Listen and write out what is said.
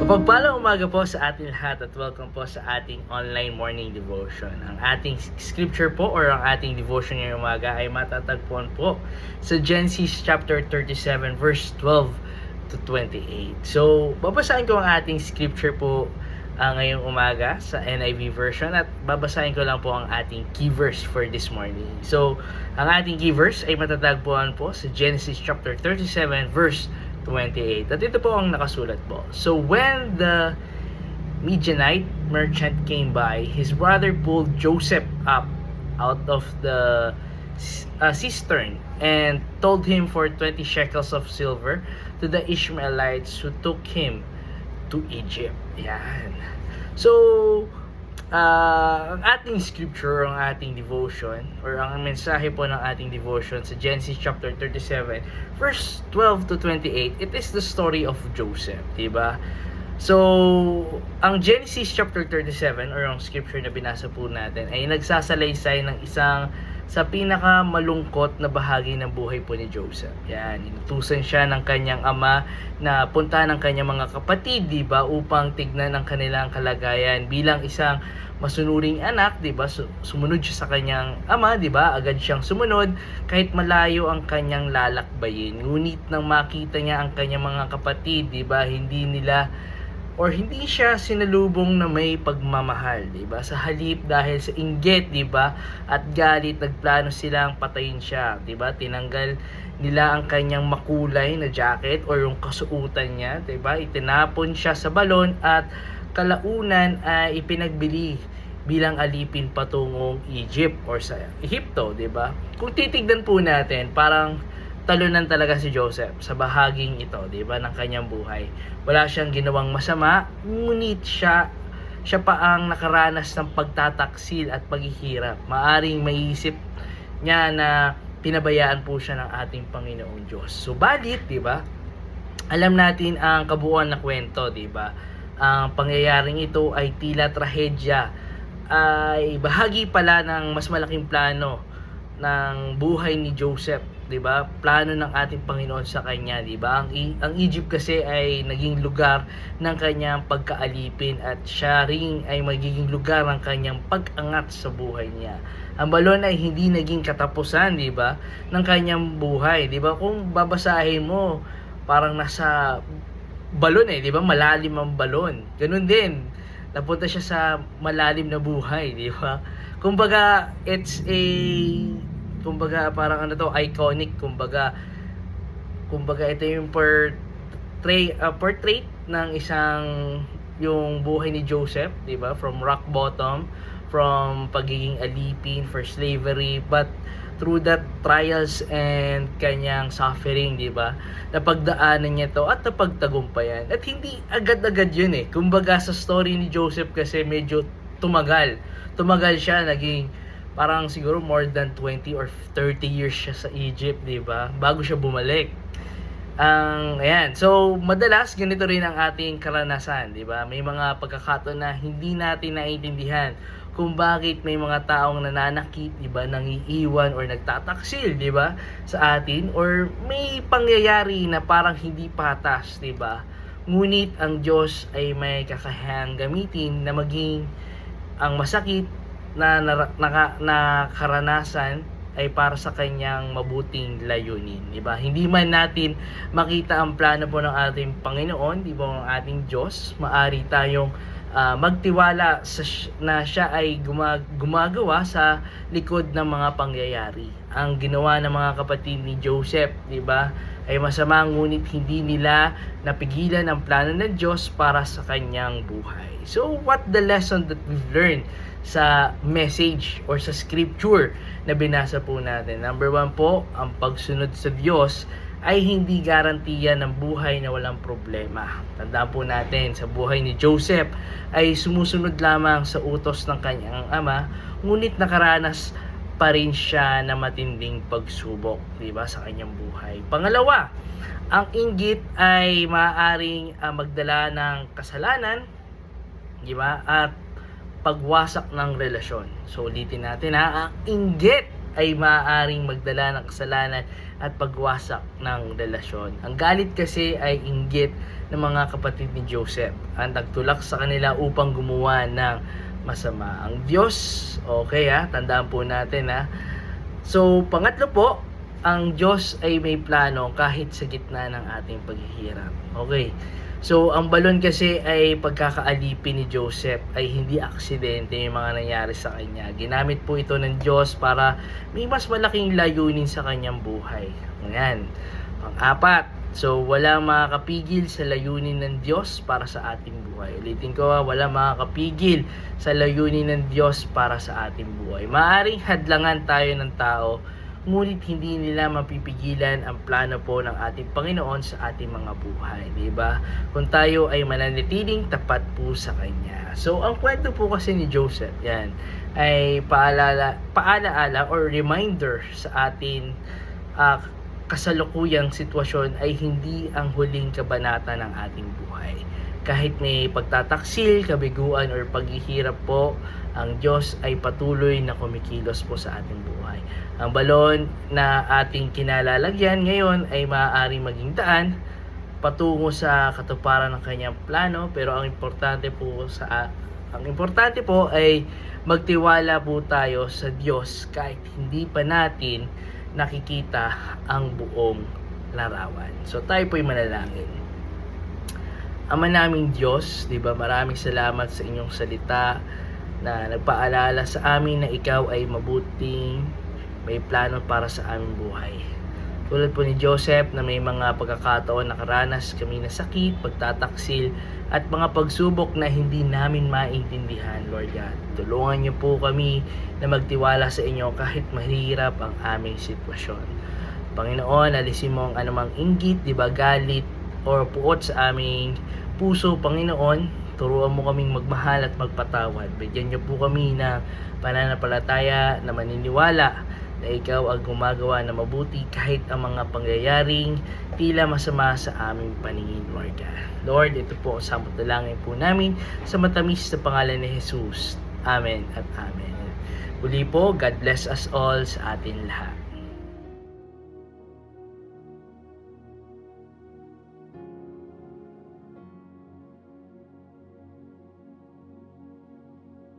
Mapagpalang umaga po sa ating lahat at welcome po sa ating online morning devotion. Ang ating scripture po or ang ating devotion ngayong umaga ay matatagpuan po sa Genesis chapter 37 verse 12 to 28. So, babasahin ko ang ating scripture po ngayong umaga sa NIV version at babasahin ko lang po ang ating key verse for this morning. So, ang ating key verse ay matatagpuan po sa Genesis chapter 37 verse 28. At ito po ang nakasulat po. So when the Midianite merchant came by, his brother pulled Joseph up out of the cistern and told him for 20 shekels of silver to the Ishmaelites who took him to Egypt. Yan. So, ang ating scripture, ang ating devotion, or ang mensahe po ng ating devotion sa Genesis chapter 37, verse 12 to 28, it is the story of Joseph, diba? So, ang Genesis chapter 37, or ang scripture na binasa po natin, ay nagsasalaysay ng isang sa pinaka malungkot na bahagi ng buhay po ni Joseph. Yan, inutusan siya ng kanyang ama na puntahan ng kanyang mga kapatid, di ba, upang tignan ang kanilang kalagayan bilang isang masunuring anak, di ba? Sumunod siya sa kanyang ama, di ba? Agad siyang sumunod kahit malayo ang kanyang lalakbayin. Ngunit nang makita niya ang kanyang mga kapatid, di ba, hindi siya sinalubong na may pagmamahal, 'di ba? Sa halip dahil sa inggit, 'di ba? At galit, nagplano silang patayin siya, 'di ba? Tinanggal nila ang kanyang makulay na jacket or yung kasuotan niya, 'di ba? Itinapon siya sa balon at kalaunan ay ipinagbili bilang alipin patungong Egypt or sa Ehipto, 'di ba? Kung titignan po natin, parang talunan talaga si Joseph sa bahaging ito, 'di ba, ng kanyang buhay. Wala siyang ginawang masama, ngunit siya pa ang nakaranas ng pagtataksil at paghihirap. Maaring maiisip niya na pinabayaan po siya ng ating Panginoong Diyos. Subalit, 'di ba? Alam natin ang kabuuan na kwento, 'di ba? Ang pangyayaring ito ay tila trahedya, ay bahagi pala ng mas malaking plano ng buhay ni Joseph, 'di ba? Plano ng ating Panginoon sa kanya, 'di ba? Ang Egypt kasi ay naging lugar ng kanyang pagkaalipin at siya ring ay magiging lugar ng kanyang pag-angat sa buhay niya. Ang balon ay hindi naging katapusan, 'di ba, ng kanyang buhay, 'di ba? Kung babasahin mo, parang nasa balon 'di ba? Malalim ang balon. Ganun din. Napunta siya sa malalim na buhay, 'di ba? Kumbaga parang iconic, kumbaga ito yung portrait ng isang yung buhay ni Joseph, 'di ba? From rock bottom, from pagiging alipin for slavery, but through that trials and kanyang suffering, 'di ba? Napagdaanan niya to at napagtagumpayan. At hindi agad-agad 'yun eh. Kumbaga sa story ni Joseph kasi medyo tumagal siya, naging parang siguro more than 20 or 30 years siya sa Egypt, 'di ba? Bago siya bumalik. Ayan. So, madalas ganito rin ang ating karanasan, 'di ba? May mga pagkakataon na hindi natin naiintindihan kung bakit may mga taong nananakit, 'di ba, nangiiwan or nagtataksil, 'di ba, sa atin, or may pangyayari na parang hindi patas, 'di ba? Ngunit ang Diyos ay may kakayahang gamitin na maging ang masakit na karanasan ay para sa kanyang mabuting layunin, di ba? Hindi man natin makita ang plano po ng ating Panginoon, di ba, ang ating Diyos, maari tayong magtiwala na siya ay gumagawa sa likod ng mga pangyayari. Ang ginawa ng mga kapatid ni Joseph, di ba, ay masama, ngunit hindi nila napigilan ang plano ng Diyos para sa kanyang buhay. So, what the lesson that we've learned sa message or sa scripture na binasa po natin? Number 1 po, ang pagsunod sa Diyos ay hindi garantiya ng buhay na walang problema. Tandaan po natin, sa buhay ni Joseph ay sumusunod lamang sa utos ng kanyang ama, ngunit nakaranas pa rin siya na matinding pagsubok, di ba, sa kanyang buhay. Pangalawa, ang inggit ay maaaring magdala ng kasalanan, di ba, at pagwasak ng relasyon. So ulitin natin ang inggit ay maaaring magdala ng kasalanan at pagwasak ng relasyon. Ang galit kasi ay inggit ng mga kapatid ni Joseph. Ang nagtulak sa kanila upang gumawa ng masama. Ang Diyos, okay tandaan po natin So, pangatlo po, ang Diyos ay may plano kahit sa gitna ng ating paghihirap. Okay. So, ang balon kasi ay pagkakaalipin ni Joseph ay hindi aksidente yung mga nangyari sa kanya. Ginamit po ito ng Diyos para may mas malaking layunin sa kanyang buhay. Ayan. Pang-apat, so walang makakapigil sa layunin ng Diyos para sa ating buhay. Ulitin ko walang makakapigil sa layunin ng Diyos para sa ating buhay. Maaring hadlangan tayo ng tao, ngunit hindi nila mapipigilan ang plano po ng ating Panginoon sa ating mga buhay, di ba? Kung tayo ay mananatiling tapat po sa Kanya. So, ang kwento po kasi ni Joseph, yan, ay paalaala or reminder sa atin kasalukuyang sitwasyon ay hindi ang huling kabanata ng ating buhay. Kahit may pagtataksil, kabiguan, or paghihirap po, ang Diyos ay patuloy na kumikilos po sa ating buhay. Ang balon na ating kinalalagyan ngayon ay maaaring maging daan patungo sa katuparan ng kanyang plano, pero ang importante po ay magtiwala po tayo sa Diyos kahit hindi pa natin nakikita ang buong larawan. So tayo po'y manalangin. Ama naming Diyos, di ba, maraming salamat sa inyong salita na nagpaalala sa amin na ikaw ay mabuting may plano para sa aming buhay. Tulad po ni Joseph na may mga pagkakataon nakaranas kami na sakit, pagtataksil, at mga pagsubok na hindi namin maintindihan, Lord God. Tulungan niyo po kami na magtiwala sa inyo kahit mahirap ang aming sitwasyon. Panginoon, alisin mo ang anumang inggit, galit, or puot sa aming puso, Panginoon. Turuan mo kaming magmahal at magpatawad. Bigyan niyo po kami ng pananampalataya na maniniwala na ikaw ang gumagawa na mabuti kahit ang mga pangyayaring tila masama sa aming paningin, Lord God. Lord, ito po ang samot-dalangin po namin sa matamis na pangalan ni Jesus. Amen at Amen. Muli po, God bless us all sa atin lahat.